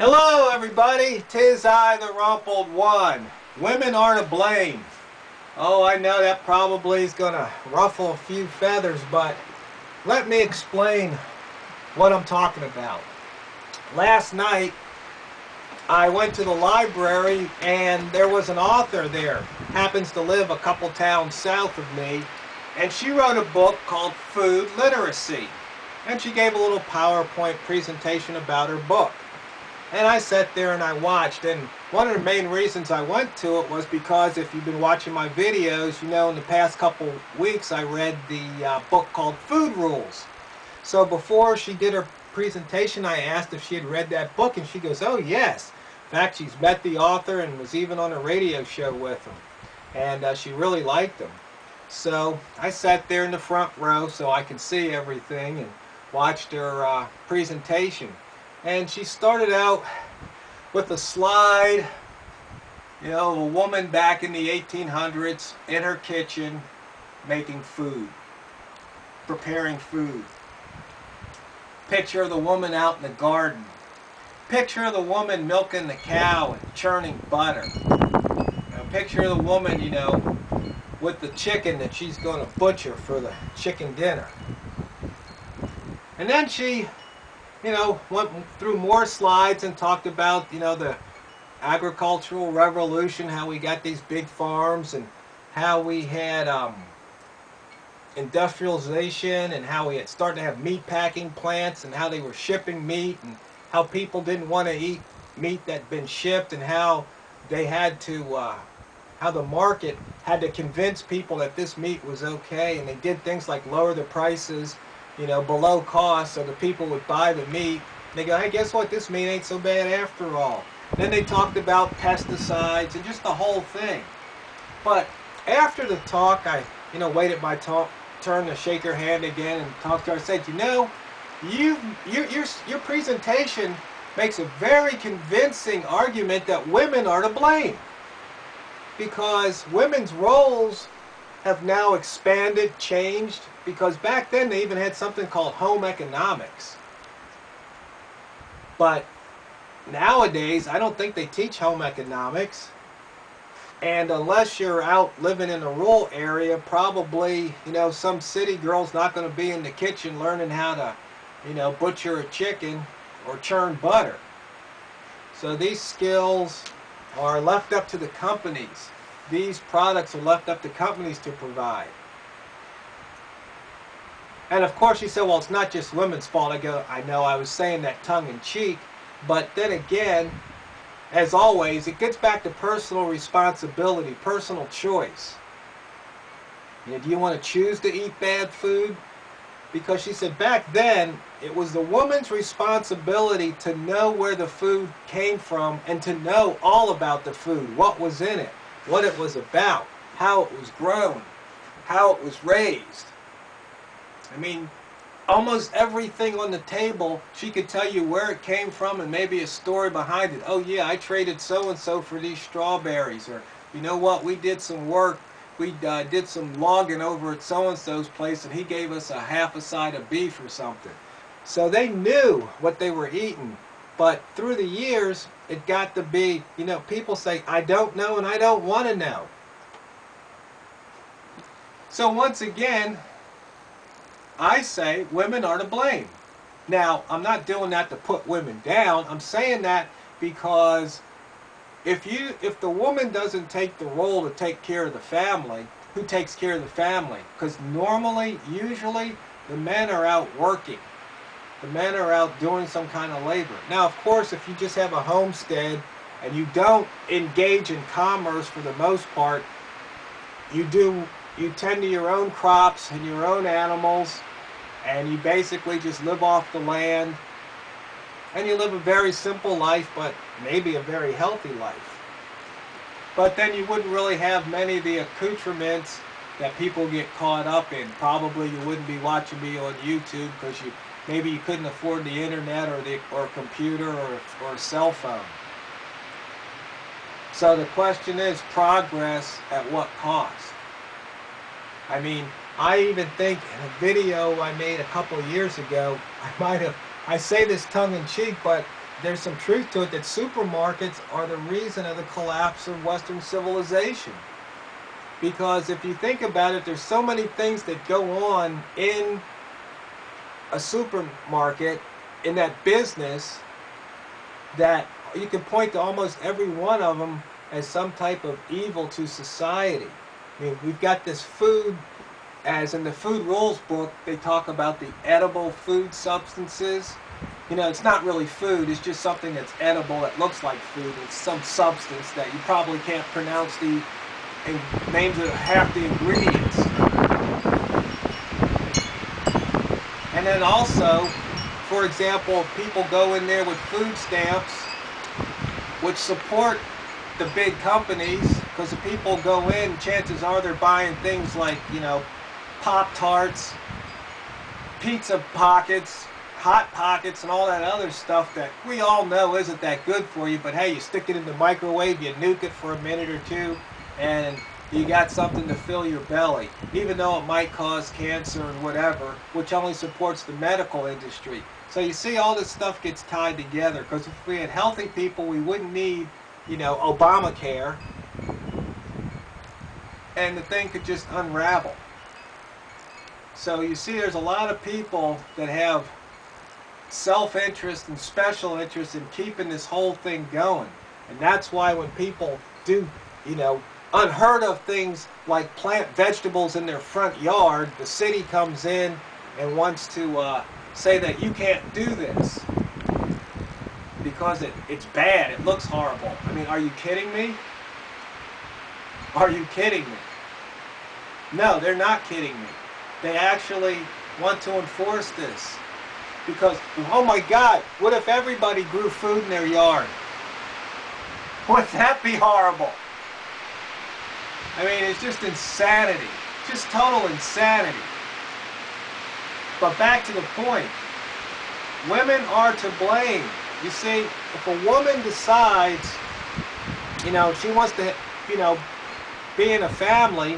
Hello everybody, 'tis I, the rumpled one. Women are to blame. Oh, I know that probably is going to ruffle a few feathers, but let me explain what I'm talking about. Last night, I went to the library and there was an author there. Happens to live a couple towns south of me, and she wrote a book called Food Literacy. And she gave a little PowerPoint presentation about her book. And I sat there and I watched, and one of the main reasons I went to it was because if you've been watching my videos, you know in the past couple weeks I read the book called Food Rules. So before she did her presentation, I asked if she had read that book, and she goes, oh yes. In fact, she's met the author and was even on a radio show with him. And she really liked him. So I sat there in the front row so I could see everything and watched her presentation. And she started out with a slide, you know, of a woman back in the 1800s in her kitchen making food, preparing food. Picture of the woman out in the garden. Picture of the woman milking the cow and churning butter. A picture of the woman, you know, with the chicken that she's going to butcher for the chicken dinner. And then she, you know, went through more slides and talked about, you know, the agricultural revolution, how we got these big farms and how we had industrialization and how we had started to have meat packing plants and how they were shipping meat and how people didn't want to eat meat that had been shipped and how they had to, how the market had to convince people that this meat was okay, and they did things like lower the prices, you know, below cost, so the people would buy the meat. They go, hey, guess what? This meat ain't so bad after all. Then they talked about pesticides and just the whole thing. But after the talk, I, you know, waited my turn to shake her hand again and talk to her. I said, you know, your presentation makes a very convincing argument that women are to blame, because women's roles have now expanded, changed, because back then they even had something called home economics. But nowadays, I don't think they teach home economics. And unless you're out living in a rural area, probably, you know, some city girl's not going to be in the kitchen learning how to, you know, butcher a chicken or churn butter. So these skills are left up to the companies. These products are left up to companies to provide. And of course you say, well, it's not just women's fault. I go, I know, I was saying that tongue in cheek, but then again, as always, it gets back to personal responsibility, personal choice. You know, do you want to choose to eat bad food? Because she said back then, it was the woman's responsibility to know where the food came from and to know all about the food, what was in it, what it was about, how it was grown, how it was raised. I mean, almost everything on the table, she could tell you where it came from and maybe a story behind it. Oh yeah, I traded so-and-so for these strawberries. Or, you know what, we did some work. We did some logging over at so-and-so's place and he gave us a half a side of beef or something. So they knew what they were eating. But through the years, it got to be, you know, people say, I don't know and I don't want to know. So once again, I say women are to blame. Now, I'm not doing that to put women down. I'm saying that because if the woman doesn't take the role to take care of the family, who takes care of the family? Because normally, usually, the men are out working. The men are out doing some kind of labor. Now, of course, if you just have a homestead and you don't engage in commerce for the most part, you tend to your own crops and your own animals, and you basically just live off the land, and you live a very simple life, but maybe a very healthy life. But then you wouldn't really have many of the accoutrements that people get caught up in. Probably you wouldn't be watching me on YouTube because maybe you couldn't afford the internet or a computer or a cell phone. So the question is, progress at what cost? I mean, I even think in a video I made a couple of years ago, I say this tongue in cheek, but there's some truth to it that supermarkets are the reason of the collapse of Western civilization. Because if you think about it, there's so many things that go on in a supermarket, in that business, that you can point to almost every one of them as some type of evil to society. I mean, we've got this food, as in the food rules book, they talk about the edible food substances. You know, it's not really food, it's just something that's edible that looks like food. It's some substance that you probably can't pronounce the names of half the ingredients. And then also, for example, people go in there with food stamps, which support the big companies, because if people go in, chances are they're buying things like, you know, Pop-Tarts, pizza pockets, Hot Pockets, and all that other stuff that we all know isn't that good for you, but hey, you stick it in the microwave, you nuke it for a minute or two, and you got something to fill your belly, even though it might cause cancer and whatever, which only supports the medical industry. So you see, all this stuff gets tied together, because if we had healthy people, we wouldn't need, you know, Obamacare, and the thing could just unravel. So you see, there's a lot of people that have self-interest and special interest in keeping this whole thing going. And that's why when people do, you know, unheard of things like plant vegetables in their front yard, the city comes in and wants to say that you can't do this because it's bad, it looks horrible. I mean, are you kidding me? Are you kidding me? No, they're not kidding me. They actually want to enforce this. Because, oh my God, what if everybody grew food in their yard? Wouldn't that be horrible? I mean, it's just insanity. Just total insanity. But back to the point. Women are to blame. You see, if a woman decides, you know, she wants to, you know, be in a family,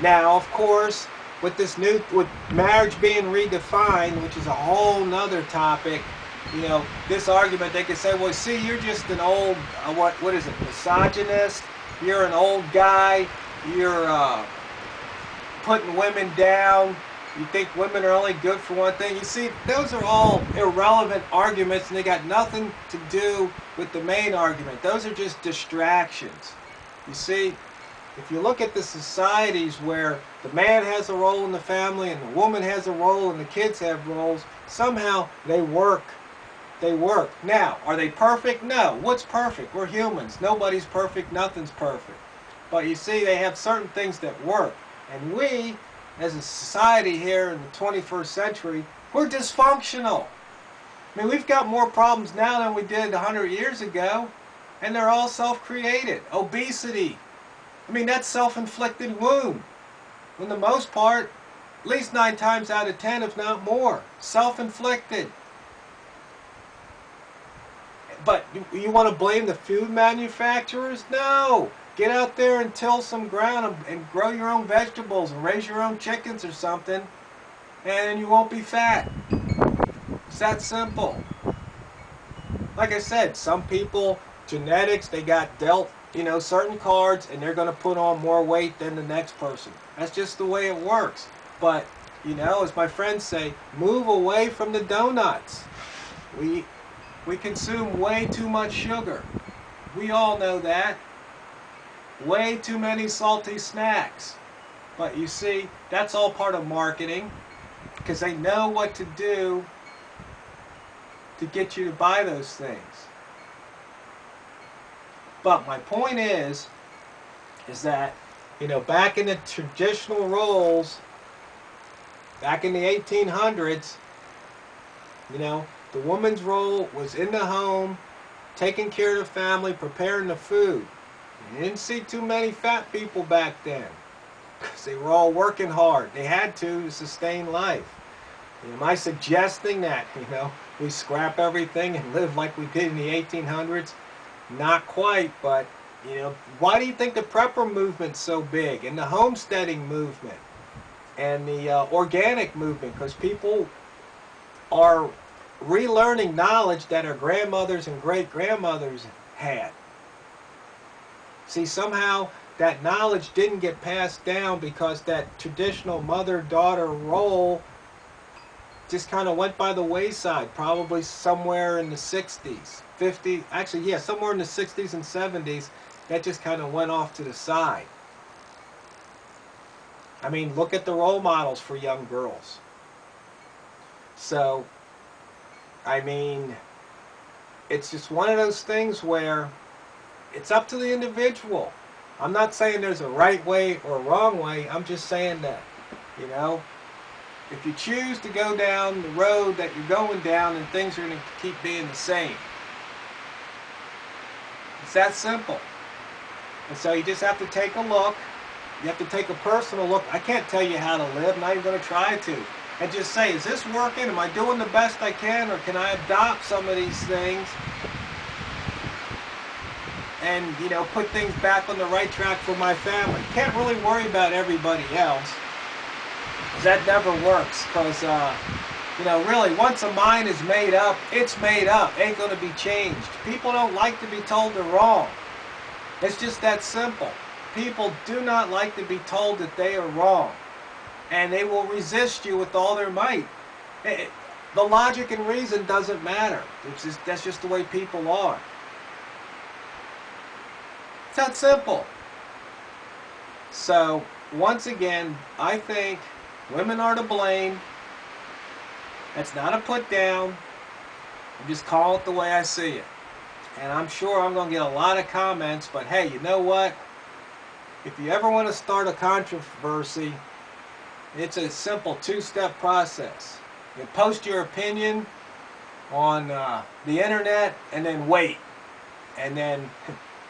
now, of course, with marriage being redefined, which is a whole nother topic, you know, this argument, they could say, well, see, you're just an old, what is it, misogynist, you're an old guy, you're putting women down, you think women are only good for one thing. You see, those are all irrelevant arguments, and they got nothing to do with the main argument. Those are just distractions. You see, if you look at the societies where the man has a role in the family and the woman has a role and the kids have roles, somehow they work. They work. Now, are they perfect? No. What's perfect? We're humans. Nobody's perfect. Nothing's perfect. But you see, they have certain things that work. And we, as a society here in the 21st century, we're dysfunctional. I mean, we've got more problems now than we did 100 years ago, and they're all self-created. Obesity. I mean, that's self-inflicted wound. For the most part, at least 9 times out of 10, if not more, self-inflicted. But you want to blame the food manufacturers? No. Get out there and till some ground and grow your own vegetables and raise your own chickens or something, and you won't be fat. It's that simple. Like I said, some people, genetics, they got dealt, you know, certain cards, and they're going to put on more weight than the next person. That's just the way it works. But, you know, as my friends say, move away from the donuts. We consume way too much sugar. We all know that. Way too many salty snacks. But you see, that's all part of marketing, because they know what to do to get you to buy those things. But my point is that, you know, back in the traditional roles, back in the 1800s, you know, the woman's role was in the home, taking care of the family, preparing the food. You didn't see too many fat people back then, because they were all working hard. They had to sustain life. Am I suggesting that, you know, we scrap everything and live like we did in the 1800s? Not quite, but, you know, why do you think the prepper movement's so big, and the homesteading movement, and the organic movement? Because people are relearning knowledge that our grandmothers and great-grandmothers had. See, somehow that knowledge didn't get passed down because that traditional mother-daughter role just kind of went by the wayside, probably somewhere in the 60s, 50s, actually, yeah, somewhere in the 60s and 70s, that just kind of went off to the side. I mean, look at the role models for young girls. So, I mean, it's just one of those things where it's up to the individual. I'm not saying there's a right way or a wrong way. I'm just saying that, you know, if you choose to go down the road that you're going down, then things are going to keep being the same. It's that simple. And so you just have to take a look. You have to take a personal look. I can't tell you how to live. I'm not even going to try to. And just say, is this working? Am I doing the best I can? Or can I adopt some of these things and, you know, put things back on the right track for my family? Can't really worry about everybody else. That never works because, you know, really, once a mind is made up, it's made up. Ain't going to be changed. People don't like to be told they're wrong. It's just that simple. People do not like to be told that they are wrong. And they will resist you with all their might. The logic and reason doesn't matter. That's just the way people are. It's that simple. So, once again, I think women are to blame. That's not a put down. I just call it the way I see it. And I'm sure I'm going to get a lot of comments, but hey, you know what? If you ever want to start a controversy, it's a simple two-step process. You post your opinion on the internet and then wait. And then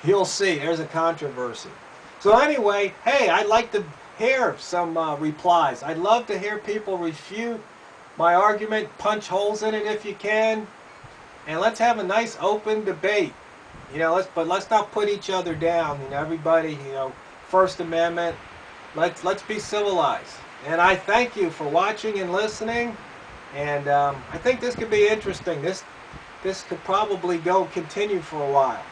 you'll see there's a controversy. So anyway, hey, I'd like to hear some replies. I'd love to hear people refute my argument, punch holes in it if you can, and let's have a nice open debate. You know, let's not put each other down. You know, everybody, you know, First Amendment. Let's be civilized. And I thank you for watching and listening. And I think this could be interesting. This could probably continue for a while.